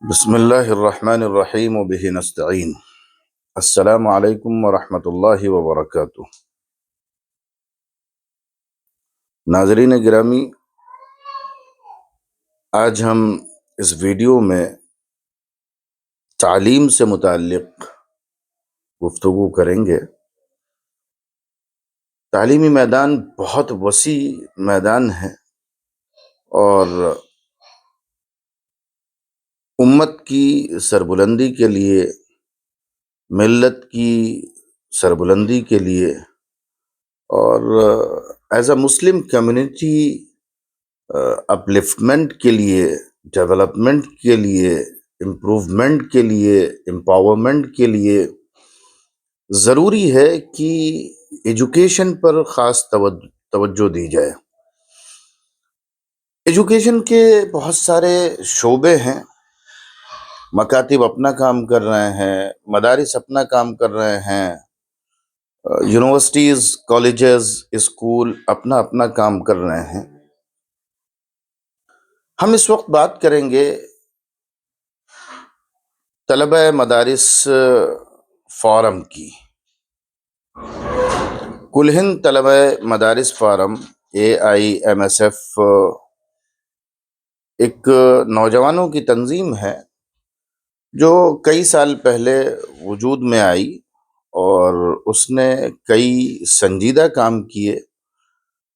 بسم اللہ الرحمن الرحیم وبہ نستعین۔ السلام علیکم ورحمۃ اللہ وبرکاتہ۔ ناظرین گرامی، آج ہم اس ویڈیو میں تعلیم سے متعلق گفتگو کریں گے۔ تعلیمی میدان بہت وسیع میدان ہے اور امت کی سربلندی کے لیے، ملت کی سربلندی کے لیے اور ایز اے مسلم کمیونٹی اپلفٹمنٹ کے لیے، ڈیولپمنٹ کے لیے، امپروومنٹ کے لیے، امپاورمنٹ کے لیے ضروری ہے کہ ایجوکیشن پر خاص توجہ دی جائے۔ ایجوکیشن کے بہت سارے شعبے ہیں۔ مکاتب اپنا کام کر رہے ہیں، مدارس اپنا کام کر رہے ہیں، یونیورسٹیز، کالجز، اسکول اپنا اپنا کام کر رہے ہیں۔ ہم اس وقت بات کریں گے طلبہ مدارس فورم کی۔ کل ہند طلبہ مدارس فورم AIMSF ایک نوجوانوں کی تنظیم ہے جو کئی سال پہلے وجود میں آئی اور اس نے کئی سنجیدہ کام کیے۔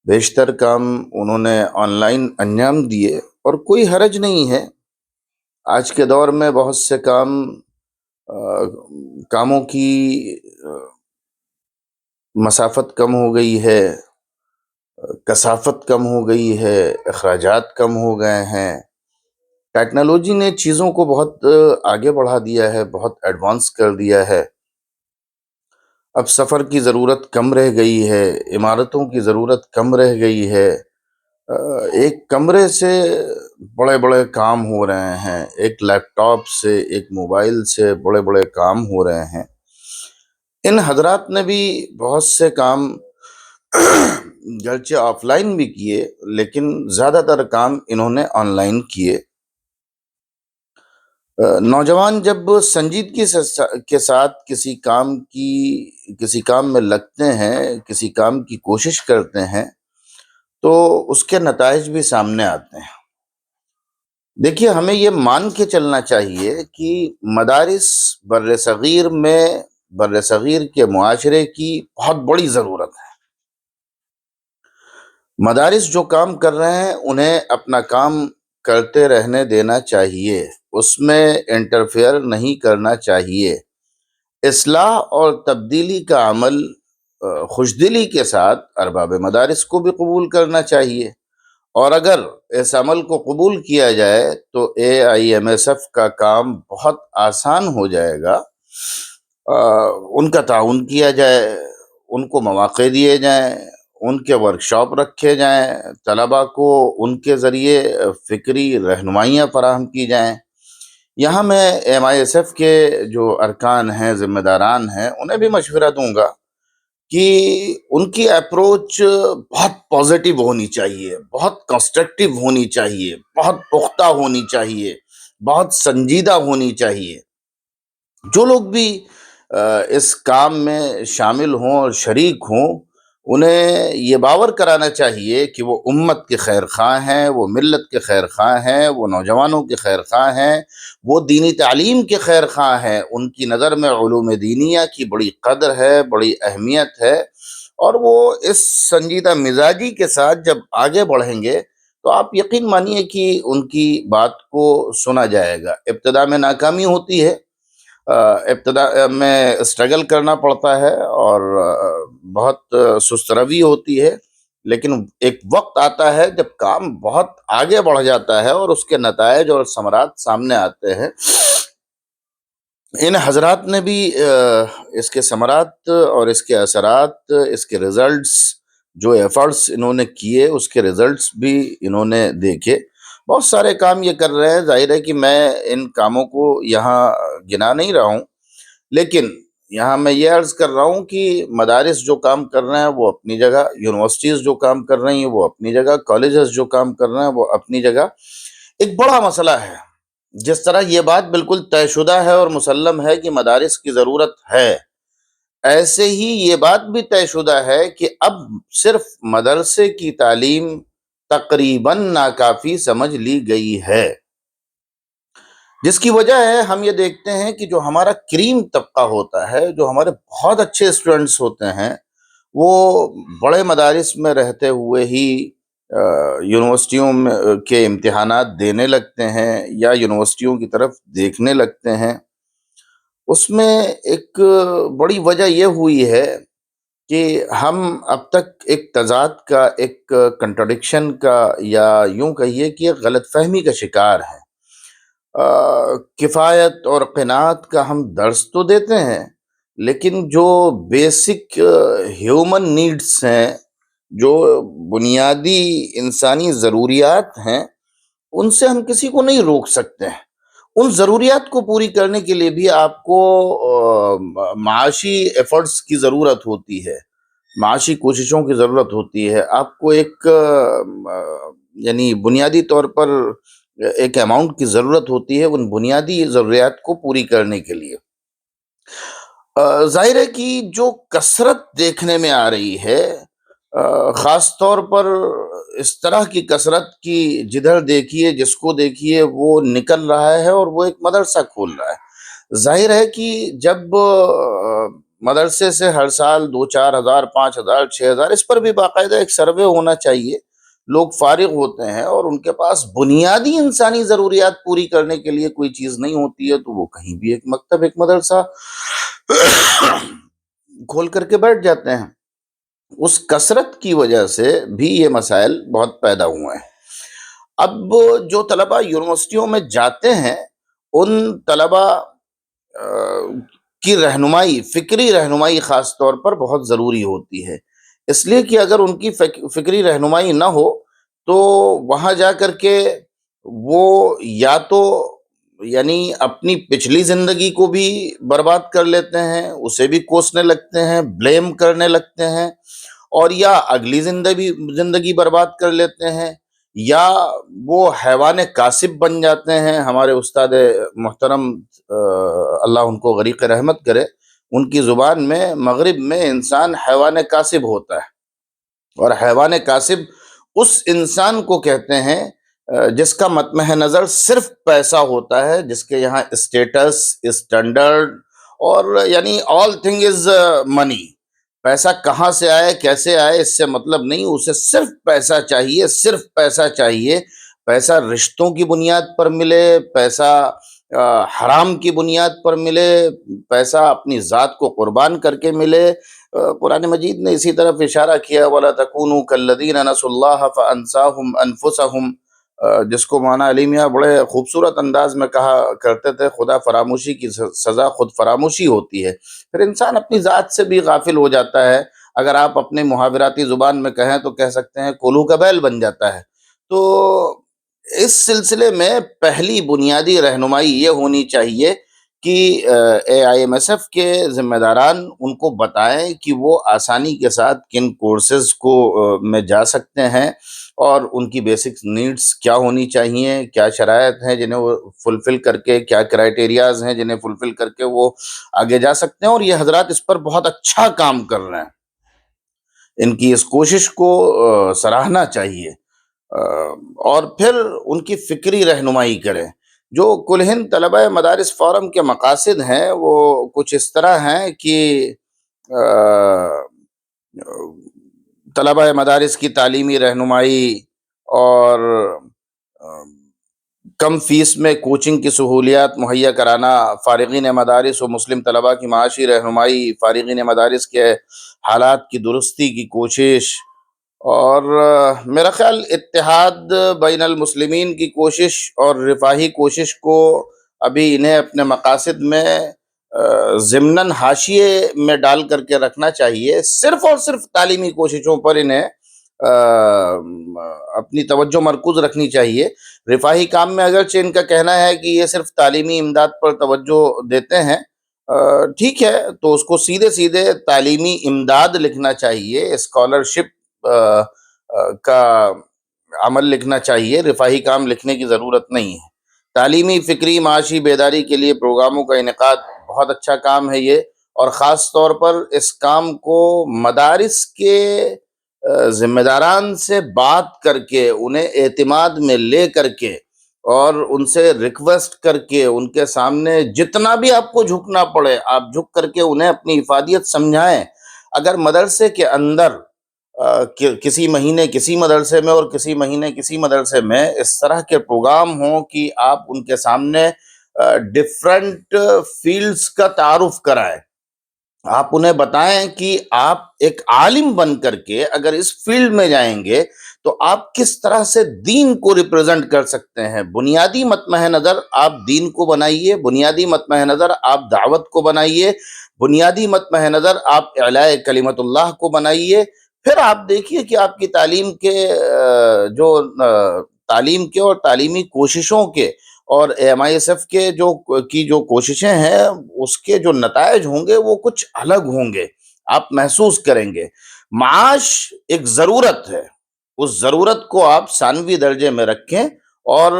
بیشتر کام انہوں نے آن لائن انجام دیے اور کوئی حرج نہیں ہے۔ آج کے دور میں بہت سے کاموں کی مسافت کم ہو گئی ہے، کثافت کم ہو گئی ہے، اخراجات کم ہو گئے ہیں۔ ٹیکنالوجی نے چیزوں کو بہت آگے بڑھا دیا ہے، بہت ایڈوانس کر دیا ہے۔ اب سفر کی ضرورت کم رہ گئی ہے، عمارتوں کی ضرورت کم رہ گئی ہے۔ ایک کمرے سے بڑے بڑے کام ہو رہے ہیں، ایک لیپ ٹاپ سے، ایک موبائل سے بڑے بڑے کام ہو رہے ہیں۔ ان حضرات نے بھی بہت سے کام گرچہ آف لائن بھی کیے، لیکن زیادہ تر کام انہوں نے آن لائن کیے۔ نوجوان جب سنجیدگی کے ساتھ کسی کام میں لگتے ہیں، کسی کام کی کوشش کرتے ہیں تو اس کے نتائج بھی سامنے آتے ہیں۔ دیکھیے، ہمیں یہ مان کے چلنا چاہیے کہ مدارس بر صغیر کے معاشرے کی بہت بڑی ضرورت ہے۔ مدارس جو کام کر رہے ہیں انہیں اپنا کام کرتے رہنے دینا چاہیے، اس میں انٹرفیئر نہیں کرنا چاہیے۔ اصلاح اور تبدیلی کا عمل خوشدلی کے ساتھ ارباب مدارس کو بھی قبول کرنا چاہیے، اور اگر اس عمل کو قبول کیا جائے تو AIMSF کا کام بہت آسان ہو جائے گا۔ ان کا تعاون کیا جائے، ان کو مواقع دیے جائیں، ان کے ورکشاپ رکھے جائیں، طلباء کو ان کے ذریعے فکری رہنمائیاں فراہم کی جائیں۔ یہاں میں MISF کے جو ارکان ہیں، ذمہ داران ہیں، انہیں بھی مشورہ دوں گا کہ ان کی اپروچ بہت پازیٹیو ہونی چاہیے، بہت کنسٹرکٹیو ہونی چاہیے، بہت پختہ ہونی چاہیے، بہت سنجیدہ ہونی چاہیے۔ جو لوگ بھی اس کام میں شامل ہوں اور شریک ہوں، انہیں یہ باور کرانا چاہیے کہ وہ امت کے خیر خواہ ہیں، وہ ملت کے خیر خواہ ہیں، وہ نوجوانوں کے خیر خواہ ہیں، وہ دینی تعلیم کے خیر خواہ ہیں۔ ان کی نظر میں علوم دینیہ کی بڑی قدر ہے، بڑی اہمیت ہے، اور وہ اس سنجیدہ مزاجی کے ساتھ جب آگے بڑھیں گے تو آپ یقین مانیے کہ ان کی بات کو سنا جائے گا۔ ابتدا میں ناکامی ہوتی ہے، ابتدا میں اسٹرگل کرنا پڑتا ہے اور بہت سست روی ہوتی ہے، لیکن ایک وقت آتا ہے جب کام بہت آگے بڑھ جاتا ہے اور اس کے نتائج اور ثمرات سامنے آتے ہیں۔ ان حضرات نے بھی اس کے ثمرات اور اس کے اثرات، اس کے ریزلٹس، جو ایفرٹس انہوں نے کیے اس کے ریزلٹس بھی انہوں نے دیکھے۔ بہت سارے کام یہ کر رہے ہیں، ظاہر ہے کہ میں ان کاموں کو یہاں گنا نہیں رہا ہوں، لیکن یہاں میں یہ عرض کر رہا ہوں کہ مدارس جو کام کر رہے ہیں وہ اپنی جگہ، یونیورسٹیز جو کام کر رہی ہیں وہ اپنی جگہ، کالجز جو کام کر رہے ہیں وہ اپنی جگہ۔ ایک بڑا مسئلہ ہے جس طرح یہ بات بالکل طے شدہ ہے اور مسلم ہے کہ مدارس کی ضرورت ہے، ایسے ہی یہ بات بھی طے شدہ ہے کہ اب صرف مدرسے کی تعلیم تقریباً ناکافی سمجھ لی گئی ہے، جس کی وجہ ہے ہم یہ دیکھتے ہیں کہ جو ہمارا کریم طبقہ ہوتا ہے، جو ہمارے بہت اچھے اسٹوڈنٹس ہوتے ہیں، وہ بڑے مدارس میں رہتے ہوئے ہی یونیورسٹیوں میں کے امتحانات دینے لگتے ہیں یا یونیورسٹیوں کی طرف دیکھنے لگتے ہیں۔ اس میں ایک بڑی وجہ یہ ہوئی ہے کہ ہم اب تک ایک تضاد کا، ایک کنٹرڈکشن کا، یا یوں کہیے کہ ایک غلط فہمی کا شکار ہیں۔ کفایت اور قناعت کا ہم درس تو دیتے ہیں، لیکن جو بیسک ہیومن نیڈس ہیں، جو بنیادی انسانی ضروریات ہیں، ان سے ہم کسی کو نہیں روک سکتے ہیں۔ ان ضروریات کو پوری کرنے کے لیے بھی آپ کو معاشی ایفرٹس کی ضرورت ہوتی ہے، معاشی کوششوں کی ضرورت ہوتی ہے۔ آپ کو ایک یعنی بنیادی طور پر ایک اماؤنٹ کی ضرورت ہوتی ہے ان بنیادی ضروریات کو پوری کرنے کے لیے۔ ظاہر ہے کہ جو کثرت دیکھنے میں آ رہی ہے، خاص طور پر اس طرح کی کثرت کی جدھر دیکھیے، جس کو دیکھیے وہ نکل رہا ہے اور وہ ایک مدرسہ کھول رہا ہے۔ ظاہر ہے کہ جب مدرسے سے ہر سال 2-4 ہزار، 5 ہزار، 6 ہزار، اس پر بھی باقاعدہ ایک سروے ہونا چاہیے، لوگ فارغ ہوتے ہیں اور ان کے پاس بنیادی انسانی ضروریات پوری کرنے کے لیے کوئی چیز نہیں ہوتی ہے، تو وہ کہیں بھی ایک مکتب، ایک مدرسہ کھول کر کے بیٹھ جاتے ہیں۔ اس کثرت کی وجہ سے بھی یہ مسائل بہت پیدا ہوئے ہیں۔ اب جو طلبہ یونیورسٹیوں میں جاتے ہیں، ان طلبہ کی رہنمائی، فکری رہنمائی خاص طور پر بہت ضروری ہوتی ہے، اس لیے کہ اگر ان کی فکری رہنمائی نہ ہو تو وہاں جا کر کے وہ یا تو یعنی اپنی پچھلی زندگی کو بھی برباد کر لیتے ہیں، اسے بھی کوسنے لگتے ہیں، بلیم کرنے لگتے ہیں، اور یا اگلی زندگی برباد کر لیتے ہیں، یا وہ حیوان کاسب بن جاتے ہیں۔ ہمارے استاد محترم اللہ ان کو غریق رحمت کرے، ان کی زبان میں مغرب میں انسان حیوان کاسب ہوتا ہے، اور حیوان کاسب اس انسان کو کہتے ہیں جس کا مطمع نظر صرف پیسہ ہوتا ہے، جس کے یہاں اسٹیٹس، اسٹینڈرڈ، اور یعنی آل تھنگ از منی۔ پیسہ کہاں سے آئے، کیسے آئے، اس سے مطلب نہیں، اسے صرف پیسہ چاہیے، صرف پیسہ چاہیے۔ پیسہ رشتوں کی بنیاد پر ملے، پیسہ حرام کی بنیاد پر ملے، پیسہ اپنی ذات کو قربان کر کے ملے۔ قرآن مجید نے اسی طرف اشارہ کیا، وَلَا تَكُونُوا كَالَّذِينَ نَسُوا اللَّهَ فَأَنسَاهُمْ أَنفُسَهُمْ، جس کو معنی علی میاں بڑے خوبصورت انداز میں کہا کرتے تھے، خدا فراموشی کی سزا خود فراموشی ہوتی ہے۔ پھر انسان اپنی ذات سے بھی غافل ہو جاتا ہے، اگر آپ اپنے محاوراتی زبان میں کہیں تو کہہ سکتے ہیں کولو کا بیل بن جاتا ہے۔ تو اس سلسلے میں پہلی بنیادی رہنمائی یہ ہونی چاہیے کہ اے آئی ایم ایس ایف کے ذمہ داران ان کو بتائیں کہ وہ آسانی کے ساتھ کن کورسز کو میں جا سکتے ہیں، اور ان کی بیسک نیڈز کیا ہونی چاہیے، کیا شرائط ہیں جنہیں وہ فلفل کر کے، کیا کرائٹیریاز ہیں جنہیں فلفل کر کے وہ آگے جا سکتے ہیں۔ اور یہ حضرات اس پر بہت اچھا کام کر رہے ہیں، ان کی اس کوشش کو سراہنا چاہیے، اور پھر ان کی فکری رہنمائی کریں۔ جو کل ہند طلبہ مدارس فورم کے مقاصد ہیں وہ کچھ اس طرح ہیں کہ طلبہ مدارس کی تعلیمی رہنمائی، اور کم فیس میں کوچنگ کی سہولیات مہیا کرانا، فارغین مدارس و مسلم طلبہ کی معاشی رہنمائی، فارغین مدارس کے حالات کی درستی کی کوشش، اور میرا خیال اتحاد بین المسلمین کی کوشش اور رفاہی کوشش کو ابھی انہیں اپنے مقاصد میں ضمناً حاشیے میں ڈال کر کے رکھنا چاہیے۔ صرف اور صرف تعلیمی کوششوں پر انہیں اپنی توجہ مرکوز رکھنی چاہیے۔ رفاہی کام میں اگرچہ ان کا کہنا ہے کہ یہ صرف تعلیمی امداد پر توجہ دیتے ہیں، ٹھیک ہے، تو اس کو سیدھے سیدھے تعلیمی امداد لکھنا چاہیے، اسکالرشپ کا عمل لکھنا چاہیے، رفاہی کام لکھنے کی ضرورت نہیں ہے۔ تعلیمی، فکری، معاشی بیداری کے لیے پروگراموں کا انعقاد بہت اچھا کام ہے یہ، اور خاص طور پر اس کام کو مدارس کے ذمہ داران سے بات کر کے، انہیں اعتماد میں لے کر کے، اور ان سے ریکویسٹ کر کے، ان کے سامنے جتنا بھی آپ کو جھکنا پڑے آپ جھک کر کے انہیں اپنی افادیت سمجھائیں۔ اگر مدرسے کے اندر کسی مہینے کسی مدرسے میں اور کسی مہینے کسی مدرسے میں اس طرح کے پروگرام ہوں کہ آپ ان کے سامنے ڈفرینٹ فیلڈز کا تعارف کرائیں، آپ انہیں بتائیں کہ آپ ایک عالم بن کر کے اگر اس فیلڈ میں جائیں گے تو آپ کس طرح سے دین کو ریپرزینٹ کر سکتے ہیں۔ بنیادی مطمع نظر آپ دین کو بنائیے، بنیادی مطمع نظر آپ دعوت کو بنائیے، بنیادی مطمع نظر آپ اعلاء کلمت اللہ کو بنائیے۔ پھر آپ دیکھیے کہ آپ کی تعلیم کے تعلیم کے اور تعلیمی کوششوں کے اور MISF کے جو کوششیں ہیں اس کے جو نتائج ہوں گے وہ کچھ الگ ہوں گے، آپ محسوس کریں گے۔ معاش ایک ضرورت ہے، اس ضرورت کو آپ ثانوی درجے میں رکھیں اور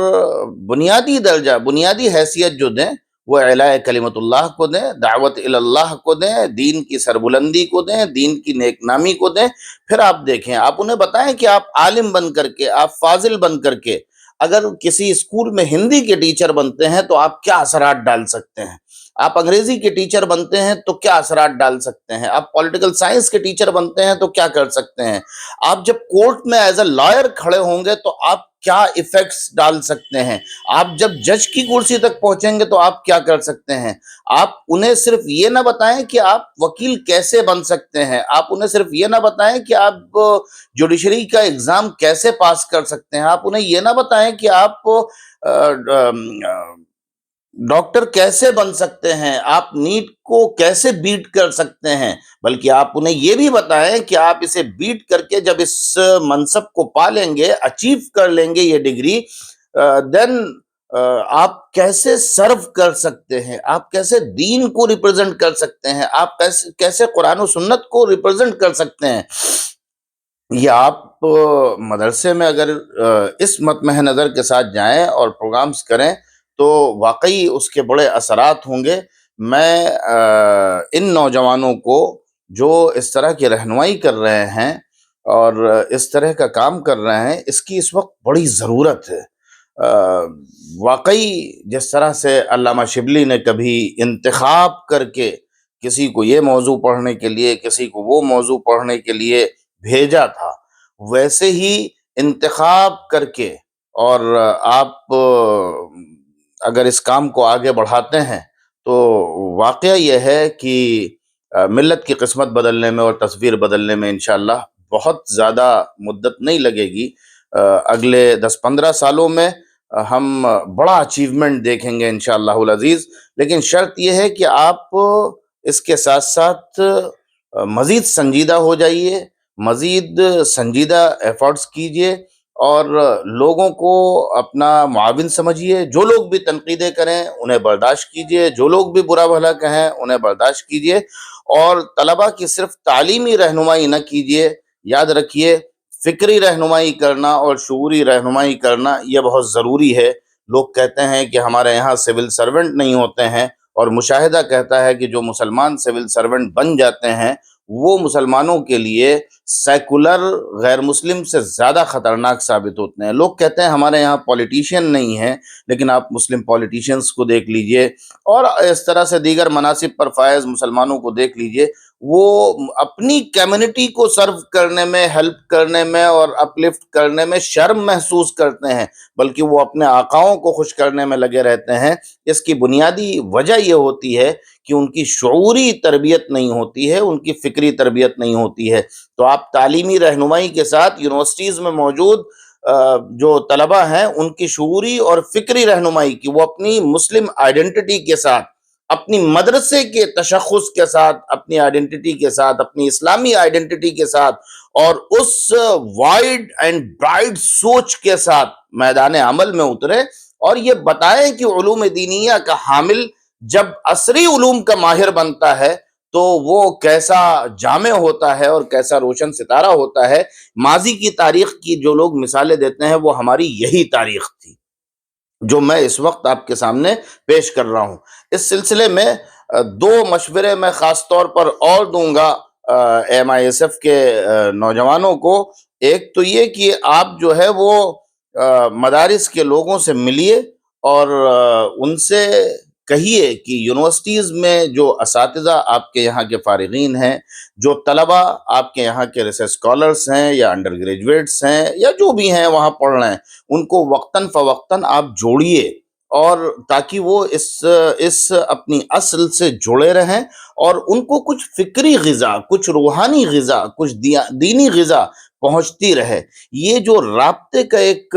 بنیادی درجہ، بنیادی حیثیت جو دیں وہ اعلاء کلمت اللہ کو دیں، دعوت اللہ کو دیں، دین کی سربلندی کو دیں، دین کی نیک نامی کو دیں۔ پھر آپ دیکھیں، آپ انہیں بتائیں کہ آپ عالم بن کر کے، آپ فاضل بن کر کے اگر کسی اسکول میں ہندی کے ٹیچر بنتے ہیں تو آپ کیا اثرات ڈال سکتے ہیں، آپ انگریزی کے ٹیچر بنتے ہیں تو کیا اثرات ڈال سکتے ہیں، آپ پولیٹیکل سائنس کے ٹیچر بنتے ہیں تو کیا کر سکتے ہیں، آپ جب کورٹ میں ایز اے لائر کھڑے ہوں گے تو آپ کیا ایفیکٹس ڈال سکتے ہیں، آپ جب جج کی کرسی تک پہنچیں گے تو آپ کیا کر سکتے ہیں۔ آپ انہیں صرف یہ نہ بتائیں کہ آپ وکیل کیسے بن سکتے ہیں، آپ انہیں صرف یہ نہ بتائیں کہ آپ جوڈیشری کا ایگزام کیسے پاس کر سکتے ہیں، آپ انہیں یہ نہ بتائیں کہ آپ ڈاکٹر کیسے بن سکتے ہیں، آپ نیٹ کو کیسے بیٹ کر سکتے ہیں، بلکہ آپ انہیں یہ بھی بتائیں کہ آپ اسے بیٹ کر کے جب اس منصب کو پا لیں گے، اچیو کر لیں گے یہ ڈگری، دین آپ کیسے سرو کر سکتے ہیں، آپ کیسے دین کو ریپرزینٹ کر سکتے ہیں، آپ کیسے قرآن و سنت کو ریپرزینٹ کر سکتے ہیں۔ یہ آپ مدرسے میں اگر اس مطمع نظر کے ساتھ جائیں اور پروگرامز کریں تو واقعی اس کے بڑے اثرات ہوں گے۔ میں ان نوجوانوں کو جو اس طرح کی رہنمائی کر رہے ہیں اور اس طرح کا کام کر رہے ہیں، اس کی اس وقت بڑی ضرورت ہے۔ واقعی جس طرح سے علامہ شبلی نے کبھی انتخاب کر کے کسی کو یہ موضوع پڑھنے کے لیے، کسی کو وہ موضوع پڑھنے کے لیے بھیجا تھا، ویسے ہی انتخاب کر کے اور آپ اگر اس کام کو آگے بڑھاتے ہیں تو واقعہ یہ ہے کہ ملت کی قسمت بدلنے میں اور تصویر بدلنے میں انشاءاللہ بہت زیادہ مدت نہیں لگے گی۔ اگلے 10-15 سالوں میں ہم بڑا اچیومنٹ دیکھیں گے انشاءاللہ العزیز، لیکن شرط یہ ہے کہ آپ اس کے ساتھ ساتھ مزید سنجیدہ ہو جائیے، مزید سنجیدہ ایفرٹس کیجئے اور لوگوں کو اپنا معاون سمجھیے۔ جو لوگ بھی تنقیدیں کریں انہیں برداشت کیجئے، جو لوگ بھی برا بھلا کہیں انہیں برداشت کیجئے، اور طلبہ کی صرف تعلیمی رہنمائی نہ کیجئے۔ یاد رکھیے، فکری رہنمائی کرنا اور شعوری رہنمائی کرنا یہ بہت ضروری ہے۔ لوگ کہتے ہیں کہ ہمارے یہاں سول سرونٹ نہیں ہوتے ہیں، اور مشاہدہ کہتا ہے کہ جو مسلمان سول سرونٹ بن جاتے ہیں وہ مسلمانوں کے لیے سیکولر غیر مسلم سے زیادہ خطرناک ثابت ہوتے ہیں۔ لوگ کہتے ہیں ہمارے یہاں پولیٹیشین نہیں ہیں، لیکن آپ مسلم پولیٹیشینز کو دیکھ لیجئے اور اس طرح سے دیگر مناصب پر فائز مسلمانوں کو دیکھ لیجئے، وہ اپنی کمیونٹی کو سرو کرنے میں، ہیلپ کرنے میں اور اپلفٹ کرنے میں شرم محسوس کرتے ہیں، بلکہ وہ اپنے آقاؤں کو خوش کرنے میں لگے رہتے ہیں۔ اس کی بنیادی وجہ یہ ہوتی ہے کہ ان کی شعوری تربیت نہیں ہوتی ہے، ان کی فکری تربیت نہیں ہوتی ہے۔ تو آپ تعلیمی رہنمائی کے ساتھ یونیورسٹیز میں موجود جو طلبہ ہیں ان کی شعوری اور فکری رہنمائی کی، وہ اپنی مسلم آئیڈینٹی کے ساتھ، اپنی مدرسے کے تشخص کے ساتھ، اپنی آئیڈینٹی کے ساتھ، اپنی اسلامی آئیڈینٹی کے ساتھ اور اس وائڈ اینڈ برائٹ سوچ کے ساتھ میدان عمل میں اترے اور یہ بتائیں کہ علوم دینیہ کا حامل جب عصری علوم کا ماہر بنتا ہے تو وہ کیسا جامع ہوتا ہے اور کیسا روشن ستارہ ہوتا ہے۔ ماضی کی تاریخ کی جو لوگ مثالیں دیتے ہیں وہ ہماری یہی تاریخ تھی۔ جو میں اس وقت آپ کے سامنے پیش کر رہا ہوں۔ اس سلسلے میں دو مشورے میں خاص طور پر اور دوں گا ایم آئی ایس ایف کے نوجوانوں کو۔ ایک تو یہ کہ آپ جو ہے وہ مدارس کے لوگوں سے ملیے اور ان سے کہیے کہ یونیورسٹیز میں جو اساتذہ آپ کے یہاں کے فارغین ہیں، جو طلبہ آپ کے یہاں کے ریسرچ اسکالرس ہیں یا انڈر گریجویٹس ہیں یا جو بھی ہیں وہاں پڑھ رہے ہیں، ان کو وقتاً فوقتاً آپ جوڑیے، اور تاکہ وہ اس اپنی اصل سے جڑے رہیں اور ان کو کچھ فکری غذا، کچھ روحانی غذا، کچھ دینی غذا پہنچتی رہے۔ یہ جو رابطے کا ایک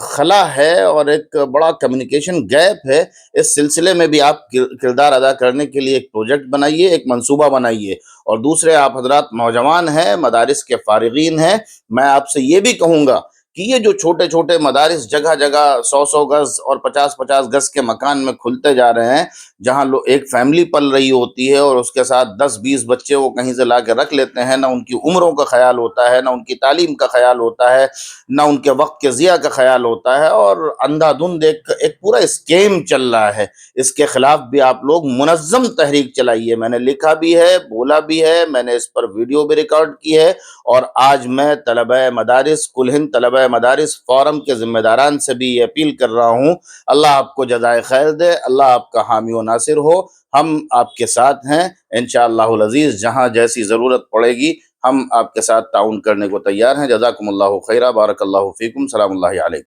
خلا ہے اور ایک بڑا کمیونیکیشن گیپ ہے، اس سلسلے میں بھی آپ کردار ادا کرنے کے لیے ایک پروجیکٹ بنائیے، ایک منصوبہ بنائیے۔ اور دوسرے، آپ حضرات نوجوان ہیں، مدارس کے فارغین ہیں، میں آپ سے یہ بھی کہوں گا کہ یہ جو چھوٹے چھوٹے مدارس جگہ جگہ 100 گز اور 50 گز کے مکان میں کھلتے جا رہے ہیں، جہاں ایک فیملی پل رہی ہوتی ہے اور اس کے ساتھ 10-20 بچے وہ کہیں سے لا کے رکھ لیتے ہیں، نہ ان کی عمروں کا خیال ہوتا ہے، نہ ان کی تعلیم کا خیال ہوتا ہے، نہ ان کے وقت کے ضیاع کا خیال ہوتا ہے، اور اندھا دھند ایک پورا اسکیم چل رہا ہے۔ اس کے خلاف بھی آپ لوگ منظم تحریک چلائیے۔ میں نے لکھا بھی ہے، بولا بھی ہے، میں نے اس پر ویڈیو بھی ریکارڈ کی ہے، اور آج میں طلبہ مدارس، کل ہند طلبہ مدارس فورم کے ذمہ داران سے بھی یہ اپیل کر رہا ہوں، اللہ آپ کو جزائے خیر دے، اللہ آپ کا حامی و ناصر ہو، ہم آپ کے ساتھ ہیں انشاءاللہ العزیز۔ جہاں جیسی ضرورت پڑے گی ہم آپ کے ساتھ تعاون کرنے کو تیار ہیں۔ جزاکم اللہ خیرہ، بارک اللہ فیکم، سلام اللہ علیکم۔